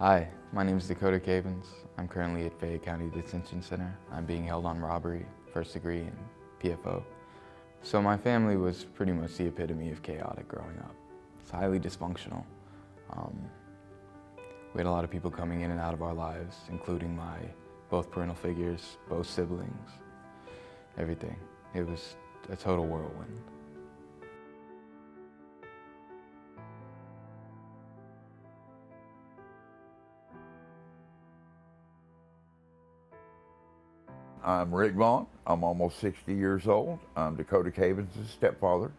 Hi, my name is Dakota Cavens. I'm currently at Fayette County Detention Center. I'm being held on robbery, first degree, and PFO. So my family was pretty much the epitome of chaotic growing up. It's highly dysfunctional. We had a lot of people coming in and out of our lives, including my both parental figures, both siblings, everything. It was a total whirlwind. I'm Rick Vaughn. I'm almost 60 years old. I'm Dakota Cavens' stepfather.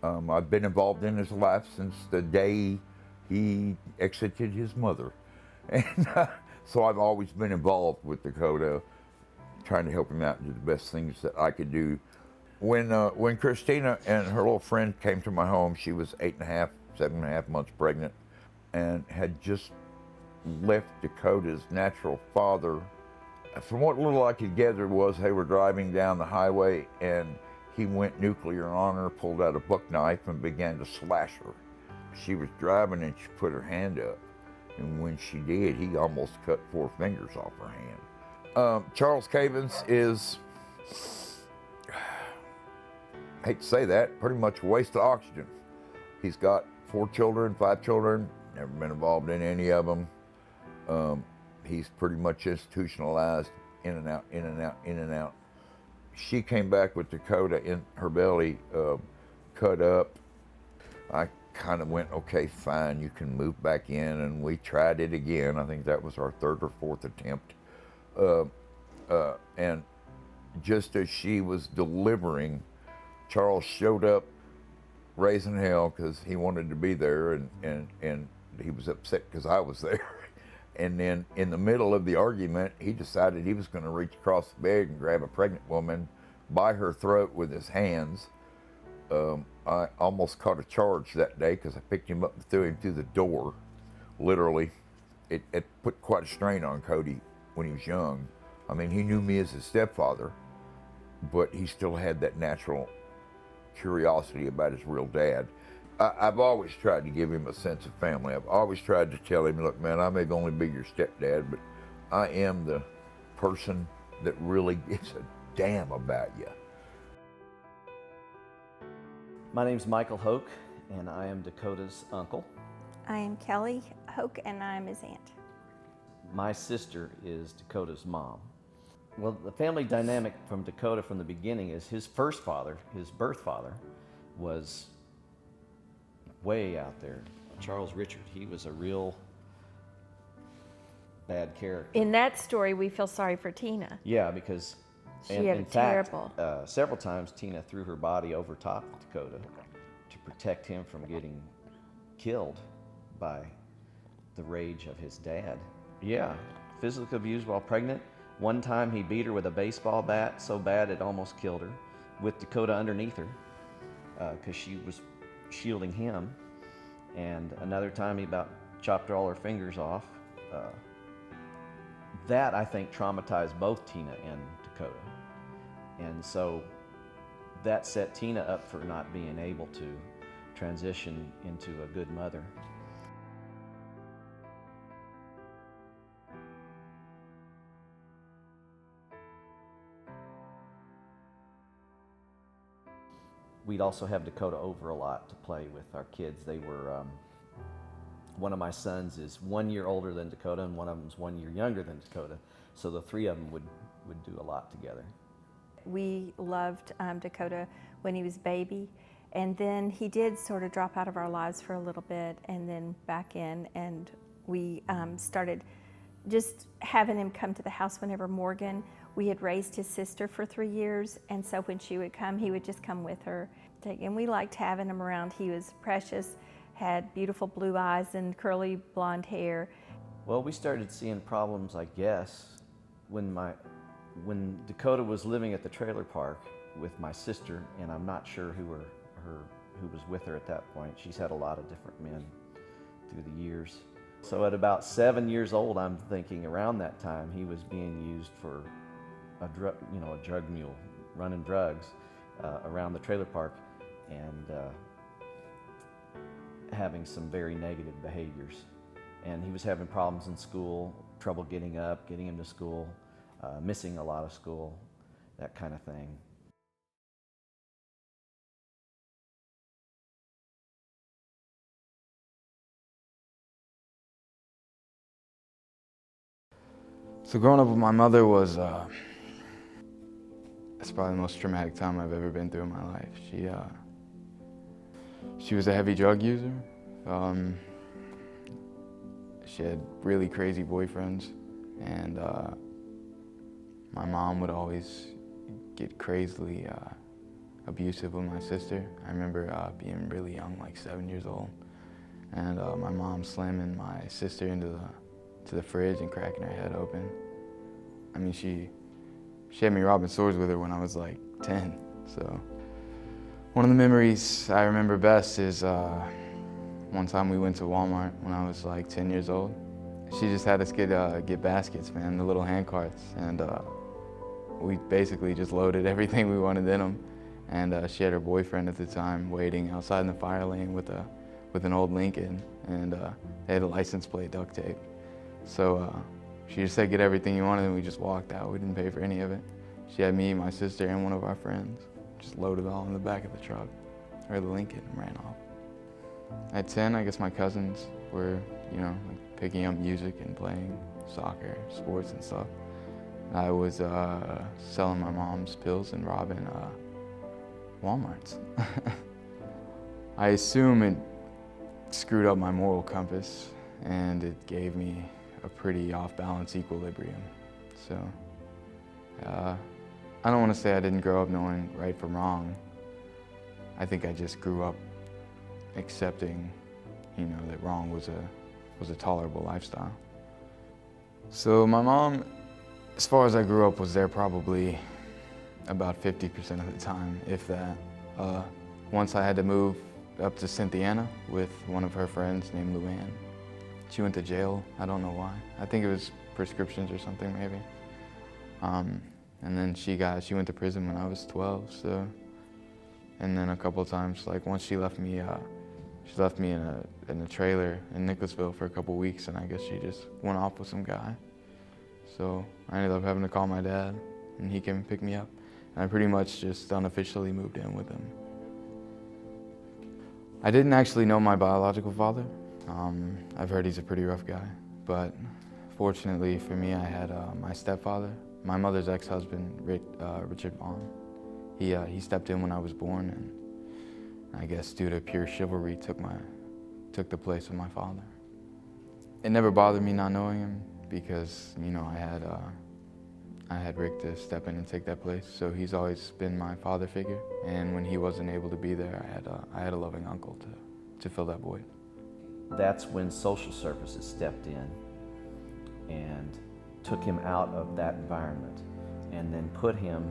I've been involved in his life since the day he exited his mother. And so I've always been involved with Dakota, trying to help him out and do the best things that I could do. When Christina and her little friend came to my home, she was 7.5 months pregnant, and had just left Dakota's natural father. From what little I could gather was they were driving down the highway and he went nuclear on her, pulled out a buck knife and began to slash her. She was driving and she put her hand up, and when she did, he almost cut 4 fingers off her hand. Charles Cavens is, I hate to say that, pretty much a waste of oxygen. He's got 5 children, never been involved in any of them. He's pretty much institutionalized, in and out, in and out, in and out. She came back with Dakota in her belly, cut up. I kind of went, okay, fine, you can move back in, and we tried it again. I think that was our 3rd or 4th attempt. And just as she was delivering, Charles showed up raising hell because he wanted to be there, and he was upset because I was there. And then in the middle of the argument, he decided he was going to reach across the bed and grab a pregnant woman by her throat with his hands. I almost caught a charge that day because I picked him up and threw him through the door, literally. It put quite a strain on Cody when he was young. I mean, he knew me as his stepfather, but he still had that natural curiosity about his real dad. I've always tried to give him a sense of family. I've always tried to tell him, look, man, I may only be your stepdad, but I am the person that really gives a damn about you. My name's Michael Hoke, and I am Dakota's uncle. I am Kelly Hoke, and I'm his aunt. My sister is Dakota's mom. Well, the family dynamic from Dakota from the beginning is his first father, his birth father, was way out there. Charles Richard, he was a real bad character. In that story, we feel sorry for Tina. Yeah, because She had in a fact, terrible. several times Tina threw her body over top of Dakota to protect him from getting killed by the rage of his dad. Yeah, physical abuse while pregnant. One time he beat her with a baseball bat so bad it almost killed her, with Dakota underneath her, because she was shielding him. And another time he about chopped all her fingers off. That, I think, traumatized both Tina and Dakota. And so that set Tina up for not being able to transition into a good mother. We'd also have Dakota over a lot to play with our kids. They were, one of my sons is 1 year older than Dakota, and one of them's 1 year younger than Dakota. So the 3 of them would do a lot together. We loved Dakota when he was baby, and then he did sort of drop out of our lives for a little bit and then back in, and we started just having him come to the house whenever Morgan. We had raised his sister for 3 years, and so when she would come, he would just come with her. And we liked having him around. He was precious, had beautiful blue eyes and curly blonde hair. Well, we started seeing problems, I guess, when Dakota was living at the trailer park with my sister, and I'm not sure who was with her at that point. She's had a lot of different men through the years. So at about 7 years old, I'm thinking around that time he was being used for a drug mule, running drugs around the trailer park, and having some very negative behaviors. and he was having problems in school, trouble getting up, getting him to school, missing a lot of school, that kind of thing. So growing up with my mother was, it's probably the most traumatic time I've ever been through in my life. She was a heavy drug user. She had really crazy boyfriends, and my mom would always get crazily abusive with my sister. I remember being really young, like 7 years old, and my mom slamming my sister into the fridge and cracking her head open. I mean, she had me robbing stores with her when I was like 10. So one of the memories I remember best is one time we went to Walmart when I was like 10 years old. She just had us get baskets, man, the little hand carts, and we basically just loaded everything we wanted in them. And she had her boyfriend at the time waiting outside in the fire lane with an old Lincoln, and they had a license plate duct tape. So she just said, get everything you wanted, and we just walked out. We didn't pay for any of it. She had me, my sister, and one of our friends just loaded all in the back of the truck, or the Lincoln, and ran off. At 10, I guess my cousins were, you know, like picking up music and playing soccer, sports and stuff. I was selling my mom's pills and robbing Walmarts. I assume it screwed up my moral compass, and it gave me a pretty off-balance equilibrium. So I don't want to say I didn't grow up knowing right from wrong. I think I just grew up accepting, you know, that wrong was a tolerable lifestyle. So my mom, as far as I grew up, was there probably about 50% of the time, if that. Once I had to move up to Cynthiana with one of her friends named Luann. She went to jail, I don't know why. I think it was prescriptions or something maybe. And then she went to prison when I was 12, so. And then a couple of times, like once she left me in a trailer in Nicholasville for a couple of weeks, and I guess she just went off with some guy. So I ended up having to call my dad, and he came and picked me up. And I pretty much just unofficially moved in with him. I didn't actually know my biological father. I've heard he's a pretty rough guy, but fortunately for me, I had my stepfather, my mother's ex-husband, Richard Vaughn. He stepped in when I was born, and I guess due to pure chivalry, took the place of my father. It never bothered me not knowing him because, you know, I had Rick to step in and take that place. So he's always been my father figure, and when he wasn't able to be there, I had a loving uncle to fill that void. That's when social services stepped in and took him out of that environment and then put him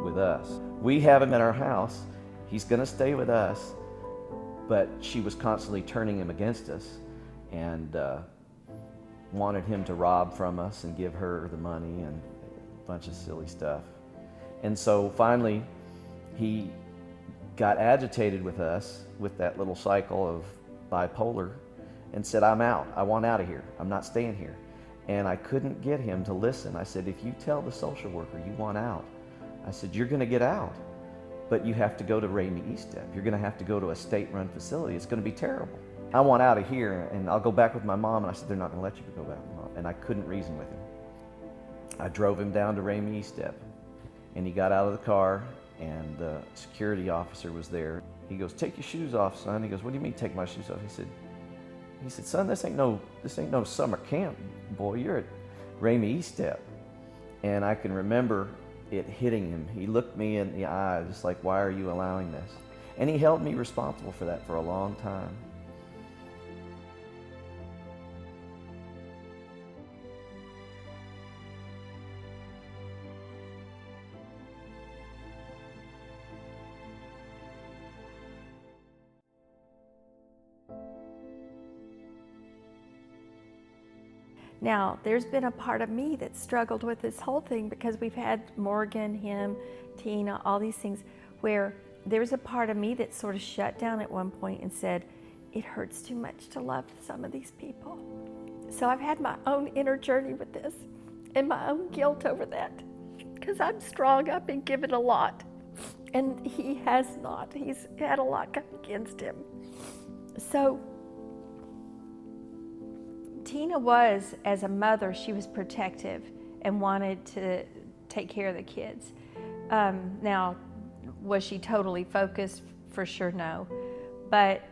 with us. We have him at our house. He's going to stay with us, but she was constantly turning him against us and wanted him to rob from us and give her the money and a bunch of silly stuff. And so finally, he got agitated with us with that little cycle of bipolar and said, I'm out. I want out of here. I'm not staying here. And I couldn't get him to listen. I said, if you tell the social worker you want out, I said, you're going to get out, but you have to go to Ramey E-Step. You're going to have to go to a state-run facility. It's going to be terrible. I want out of here, and I'll go back with my mom. And I said, they're not going to let you go back with mom. And I couldn't reason with him. I drove him down to Ramey E-Step, and he got out of the car, and the security officer was there. He goes, take your shoes off, son. He goes, what do you mean take my shoes off? He said, son, this ain't no summer camp, boy. You're at Ramey E-Step. And I can remember it hitting him. He looked me in the eye, just like, why are you allowing this? And he held me responsible for that for a long time. Now, there's been a part of me that struggled with this whole thing because we've had Morgan, him, Tina, all these things where there's a part of me that sort of shut down at one point and said, it hurts too much to love some of these people. So I've had my own inner journey with this and my own guilt over that, because I'm strong. I've been given a lot, and he has not. He's had a lot come against him. So Tina was, as a mother, she was protective and wanted to take care of the kids. Now, was she totally focused? For sure, no. But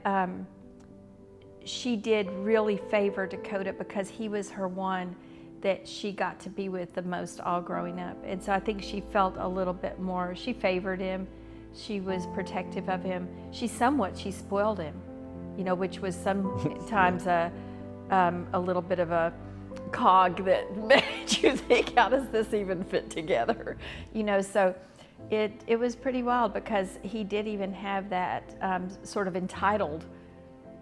she did really favor Dakota because he was her one that she got to be with the most all growing up. And so I think she felt a little bit more, she favored him, she was protective of him. She spoiled him, you know, which was sometimes a little bit of a cog that made you think, how does this even fit together? You know, so it was pretty wild because he did even have that sort of entitled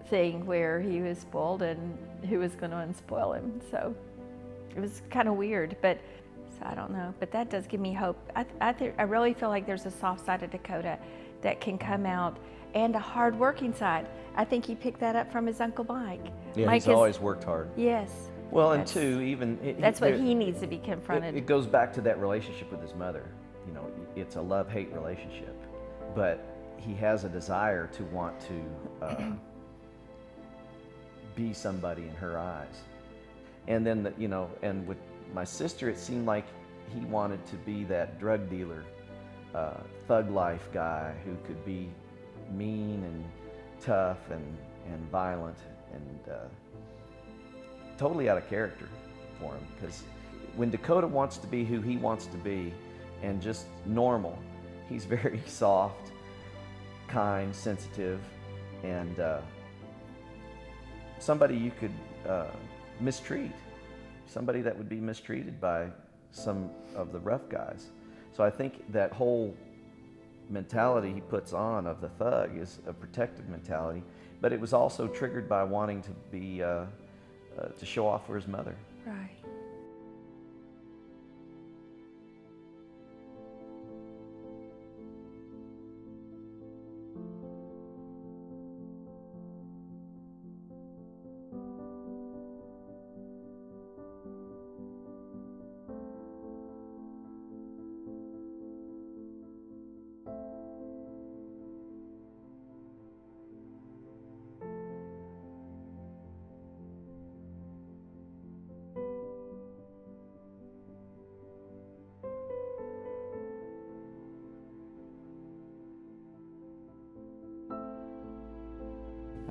thing where he was spoiled and who was going to unspoil him. So it was kind of weird, but so I don't know. But that does give me hope. I really feel like there's a soft side of Dakota that can come out, and a hard-working side. I think he picked that up from his Uncle Mike. Yeah, Mike he's always worked hard. Yes. Well, and That's- two, even That's what he needs to be confronted. It goes back to that relationship with his mother. You know, it's a love-hate relationship, but he has a desire to want to be somebody in her eyes. And then, you know, and with my sister, it seemed like he wanted to be that drug dealer, thug life guy who could be mean and tough and violent and totally out of character for him. Because when Dakota wants to be who he wants to be and just normal, he's very soft, kind, sensitive, and somebody you could mistreat, somebody that would be mistreated by some of the rough guys. So I think that whole mentality he puts on of the thug is a protective mentality, but it was also triggered by wanting to be to show off for his mother. Right.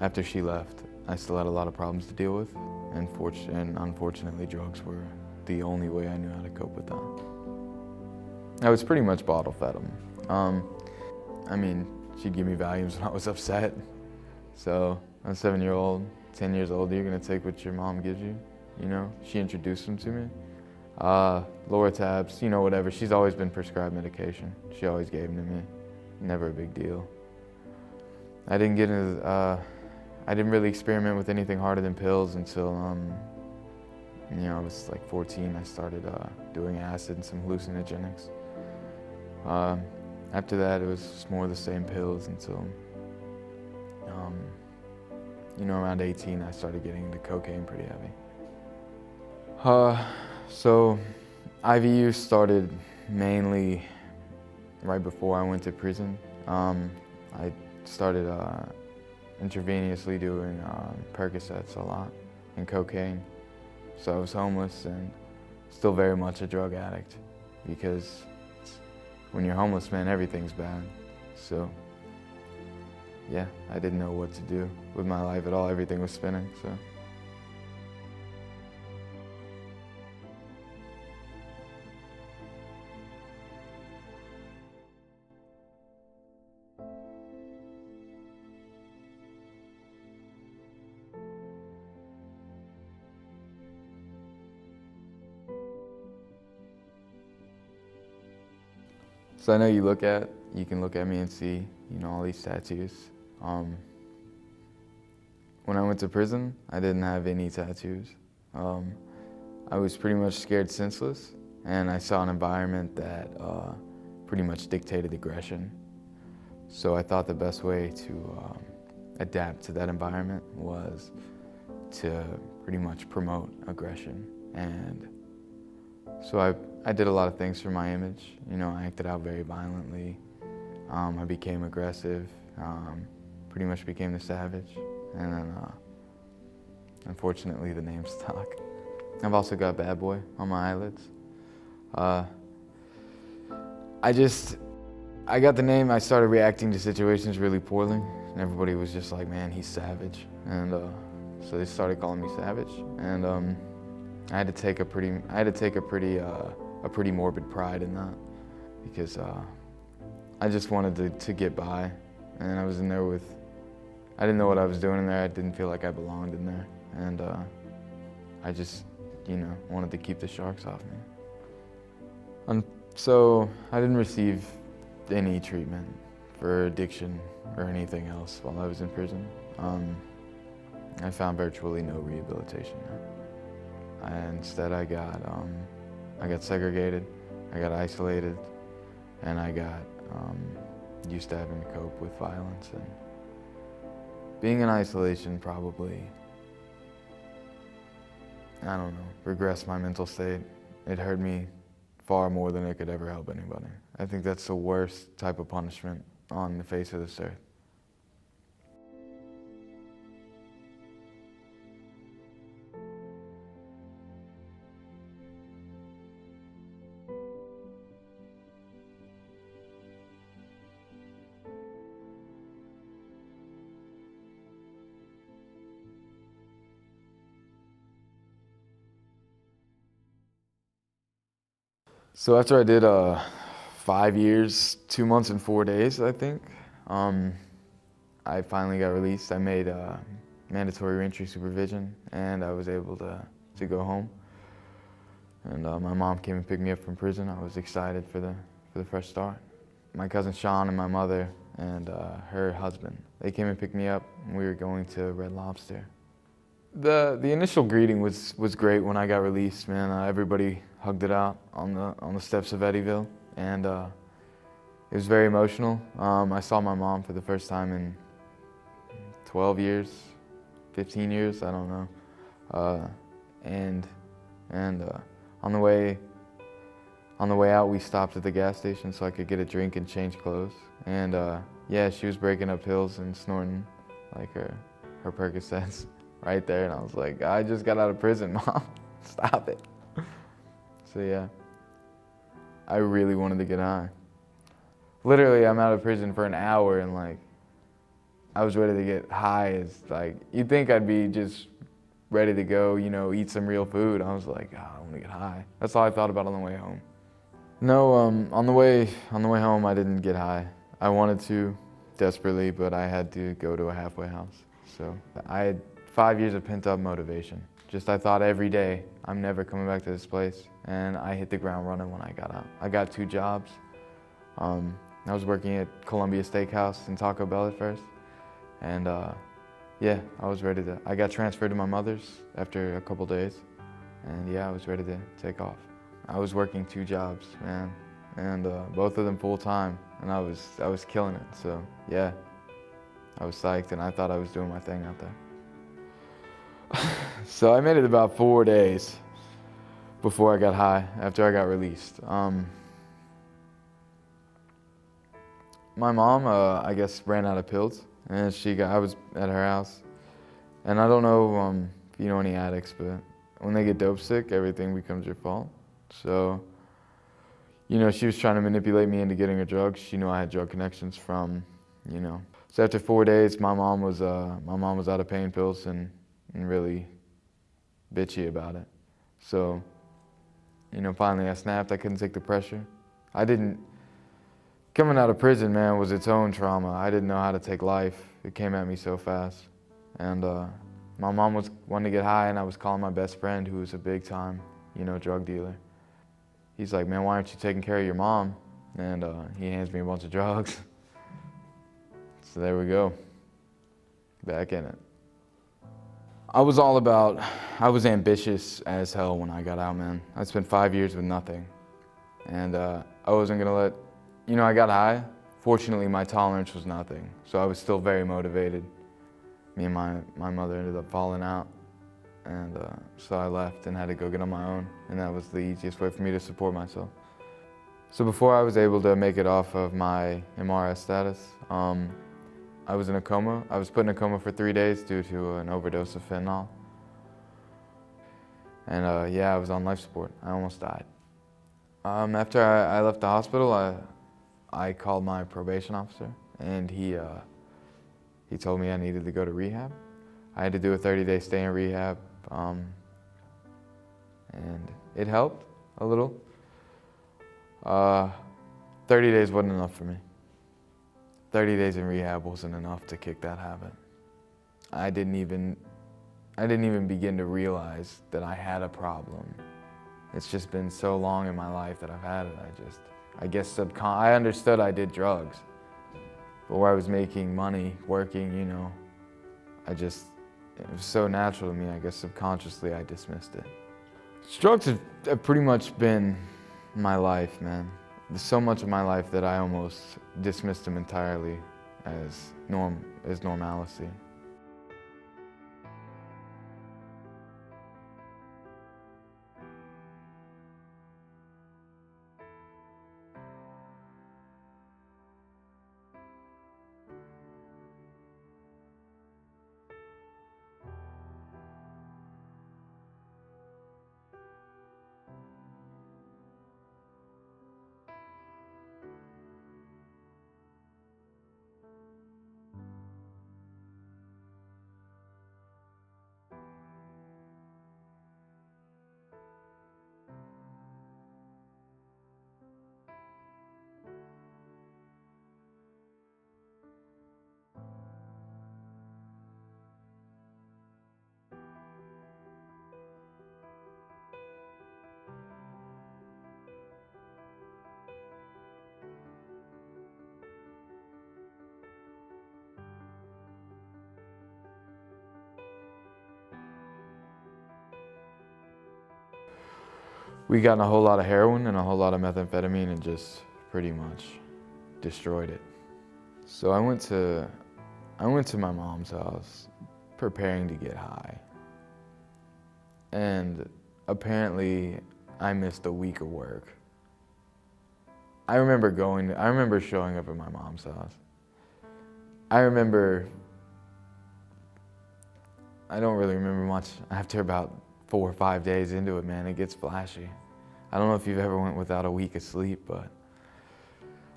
After she left, I still had a lot of problems to deal with, and unfortunately drugs were the only way I knew how to cope with that. I was pretty much bottle fed them. I mean, she'd give me Valiums when I was upset. So I'm a 7-year-old, 10 years old, you're gonna take what your mom gives you, you know? She introduced them to me. Loratabs, you know, whatever. She's always been prescribed medication. She always gave them to me. Never a big deal. I didn't really experiment with anything harder than pills until, you know, I was like 14. I started doing acid and some hallucinogenics. After that, it was just more of the same pills until, you know, around 18, I started getting into cocaine pretty heavy. So IV use started mainly right before I went to prison. I started intravenously doing Percocets a lot and cocaine. So I was homeless and still very much a drug addict, because when you're homeless, man, everything's bad. So yeah, I didn't know what to do with my life at all. Everything was spinning, so. So I know you can look at me and see, you know, all these tattoos. When I went to prison, I didn't have any tattoos. I was pretty much scared senseless, and I saw an environment that pretty much dictated aggression. So I thought the best way to adapt to that environment was to pretty much promote aggression. And so I did a lot of things for my image. You know, I acted out very violently. I became aggressive, pretty much became the savage. And then, unfortunately, the name stuck. I've also got bad boy on my eyelids. I got the name, I started reacting to situations really poorly, and everybody was just like, man, he's savage. And so they started calling me savage. And I had to take a pretty morbid pride in that, because I just wanted to get by. And I was in there I didn't know what I was doing in there. I didn't feel like I belonged in there. And I just, you know, wanted to keep the sharks off me. And so I didn't receive any treatment for addiction or anything else while I was in prison. I found virtually no rehabilitation. Instead, I got segregated, I got isolated, and I got used to having to cope with violence. And being in isolation probably, I don't know, regressed my mental state. It hurt me far more than it could ever help anybody. I think that's the worst type of punishment on the face of this earth. So after I did 5 years, 2 months and 4 days, I think, I finally got released. I made mandatory reentry supervision, and I was able to go home. And my mom came and picked me up from prison. I was excited for the fresh start. My cousin Sean and my mother and her husband, they came and picked me up, and we were going to Red Lobster. The initial greeting was great when I got released, man. Everybody hugged it out on the steps of Eddyville, and it was very emotional. I saw my mom for the first time in 12 years, 15 years, I don't know. And on the way out, we stopped at the gas station so I could get a drink and change clothes. And yeah, she was breaking up pills and snorting like her Percocets right there, and I was like, I just got out of prison, Mom. Stop it. So yeah, I really wanted to get high. Literally, I'm out of prison for an hour, and like, I was ready to get high. As like, you'd think I'd be just ready to go, you know, eat some real food. I was like, I want to get high. That's all I thought about on the way home. No, on the way home, I didn't get high. I wanted to desperately, but I had to go to a halfway house. So I had 5 years of pent-up motivation. Just I thought every day, I'm never coming back to this place, and I hit the ground running when I got out. I got 2 jobs. I was working at Columbia Steakhouse and Taco Bell at first, and yeah, I was ready to. I got transferred to my mother's after a couple days, and yeah, I was ready to take off. I was working 2 jobs, man, and both of them full time, and I was killing it. So yeah, I was psyched, and I thought I was doing my thing out there. So I made it about 4 days before I got high, after I got released. My mom, I guess, ran out of pills, and I was at her house. And I don't know if you know any addicts, but when they get dope sick, everything becomes your fault. So, you know, she was trying to manipulate me into getting her drugs. She knew I had drug connections from, you know. So after 4 days, my mom was out of pain pills and really bitchy about it. So, you know, finally I snapped. I couldn't take the pressure. Coming out of prison, man, was its own trauma. I didn't know how to take life. It came at me so fast. And my mom was wanting to get high, and I was calling my best friend, who was a big time, you know, drug dealer. He's like, man, why aren't you taking care of your mom? And he hands me a bunch of drugs. So there we go, back in it. I was ambitious as hell when I got out, man. I spent 5 years with nothing. And I wasn't gonna you know, I got high. Fortunately, my tolerance was nothing. So I was still very motivated. me and my mother ended up falling out, and so I left and had to go get on my own, and that was the easiest way for me to support myself. So before I was able to make it off of my MRS status, I was in a coma. I was put in a coma for 3 days due to an overdose of fentanyl. And yeah, I was on life support. I almost died. After I left the hospital, I called my probation officer, and he told me I needed to go to rehab. I had to do a 30-day stay in rehab, and it helped a little. 30 days wasn't enough for me. 30 days in rehab wasn't enough to kick that habit. I didn't even begin to realize that I had a problem. It's just been so long in my life that I've had it. I guess I understood I did drugs, but where I was making money, working, you know, it was so natural to me. I guess subconsciously I dismissed it. Drugs have pretty much been my life, man. There's so much of my life that I almost dismissed them entirely as normalcy. We got in a whole lot of heroin and a whole lot of methamphetamine and just pretty much destroyed it. So I went to my mom's house preparing to get high. And apparently I missed a week of work. I remember showing up at my mom's house. I don't really remember much after about 4 or 5 days into it, man. It gets flashy. I don't know if you've ever went without a week of sleep, but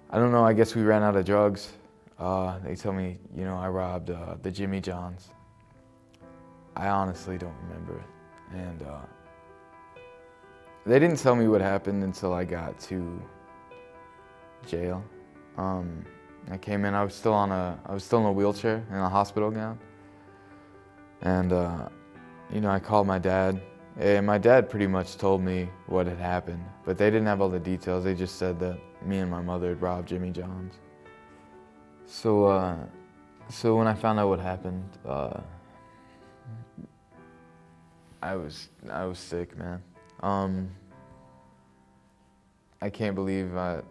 I don't know, I guess we ran out of drugs. They tell me, you know, I robbed the Jimmy John's. I honestly don't remember it. And they didn't tell me what happened until I got to jail. I came in, I was still in a wheelchair in a hospital gown. And you know, I called my dad, and my dad pretty much told me what had happened, but they didn't have all the details. They just said that me and my mother had robbed Jimmy John's. So when I found out what happened, I was sick, man. I can't believe I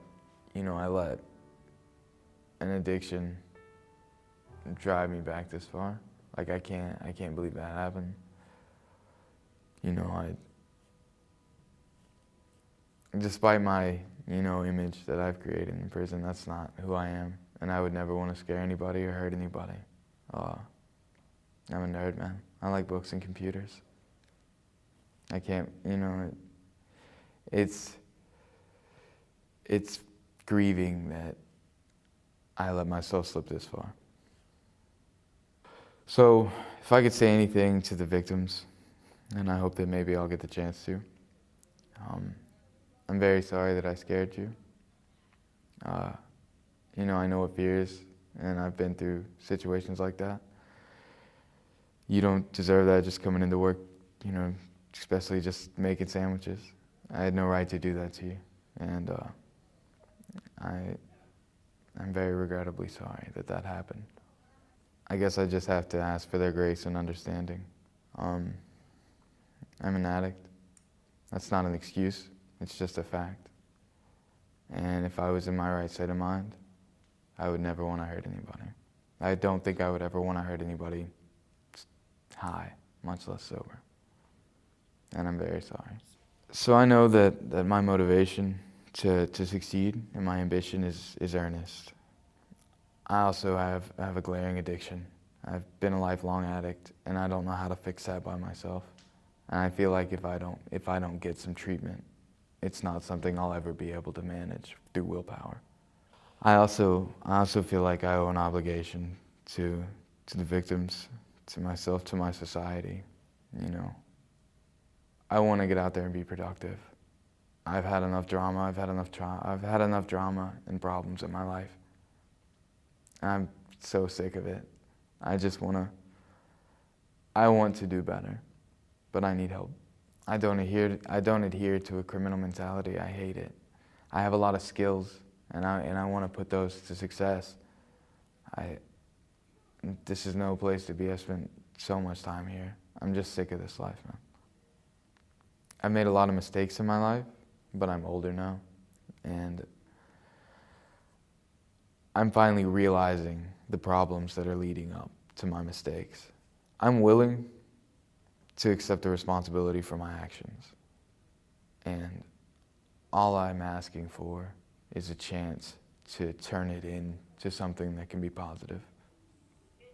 let an addiction drive me back this far. Like I can't believe that happened. You know, despite my, you know, image that I've created in prison, that's not who I am. And I would never want to scare anybody or hurt anybody. I'm a nerd, man. I like books and computers. I can't, you know, it's grieving that I let myself slip this far. So, if I could say anything to the victims, and I hope that maybe I'll get the chance to, I'm very sorry that I scared you. You know, I know what fear is, and I've been through situations like that. You don't deserve that just coming into work, you know, especially just making sandwiches. I had no right to do that to you, and I'm very regrettably sorry that that happened. I guess I just have to ask for their grace and understanding. I'm an addict. That's not an excuse, it's just a fact. And if I was in my right state of mind, I would never want to hurt anybody. I don't think I would ever want to hurt anybody high, much less sober. And I'm very sorry. So I know that my motivation to succeed and my ambition is earnest. I also have a glaring addiction. I've been a lifelong addict, and I don't know how to fix that by myself. And I feel like if I don't get some treatment, it's not something I'll ever be able to manage through willpower. I also feel like I owe an obligation to the victims, to myself, to my society. You know, I want to get out there and be productive. I've had enough drama. I've had enough drama and problems in my life. I'm so sick of it. I want to do better, but I need help. I don't adhere to a criminal mentality. I hate it. I have a lot of skills, and I want to put those to success. This is no place to be. I spent so much time here. I'm just sick of this life, man. I've made a lot of mistakes in my life, but I'm older now, and I'm finally realizing the problems that are leading up to my mistakes. I'm willing to accept the responsibility for my actions. And all I'm asking for is a chance to turn it into something that can be positive.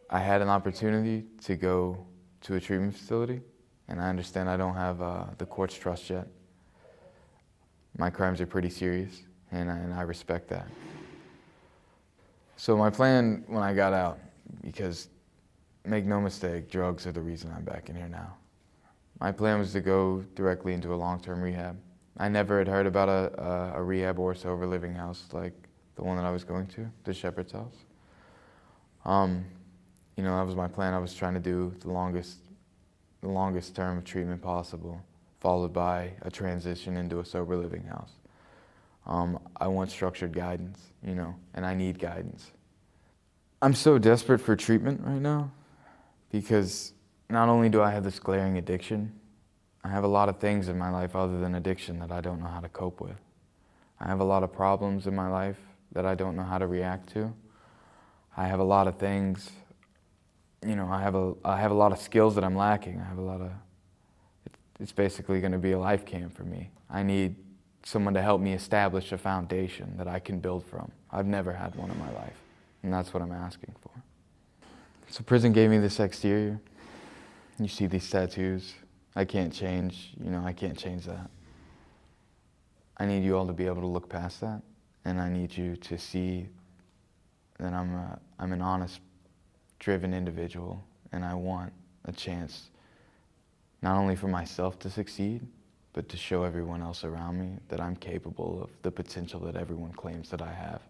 I had an opportunity to go to a treatment facility, and I understand I don't have the court's trust yet. My crimes are pretty serious, and I respect that. So my plan when I got out, because make no mistake, drugs are the reason I'm back in here now. My plan was to go directly into a long-term rehab. I never had heard about a rehab or sober living house like the one that I was going to, the Shepherd's House. You know, that was my plan. I was trying to do the longest term of treatment possible, followed by a transition into a sober living house. I want structured guidance, you know, and I need guidance. I'm so desperate for treatment right now because not only do I have this glaring addiction, I have a lot of things in my life other than addiction that I don't know how to cope with. I have a lot of problems in my life that I don't know how to react to. I have a lot of things, you know, I have a lot of skills that I'm lacking. It's basically going to be a life camp for me. I need someone to help me establish a foundation that I can build from. I've never had one in my life, and that's what I'm asking for. So prison gave me this exterior. You see these tattoos. I can't change, you know, I can't change that. I need you all to be able to look past that, and I need you to see that I'm an honest, driven individual, and I want a chance not only for myself to succeed, but to show everyone else around me that I'm capable of the potential that everyone claims that I have.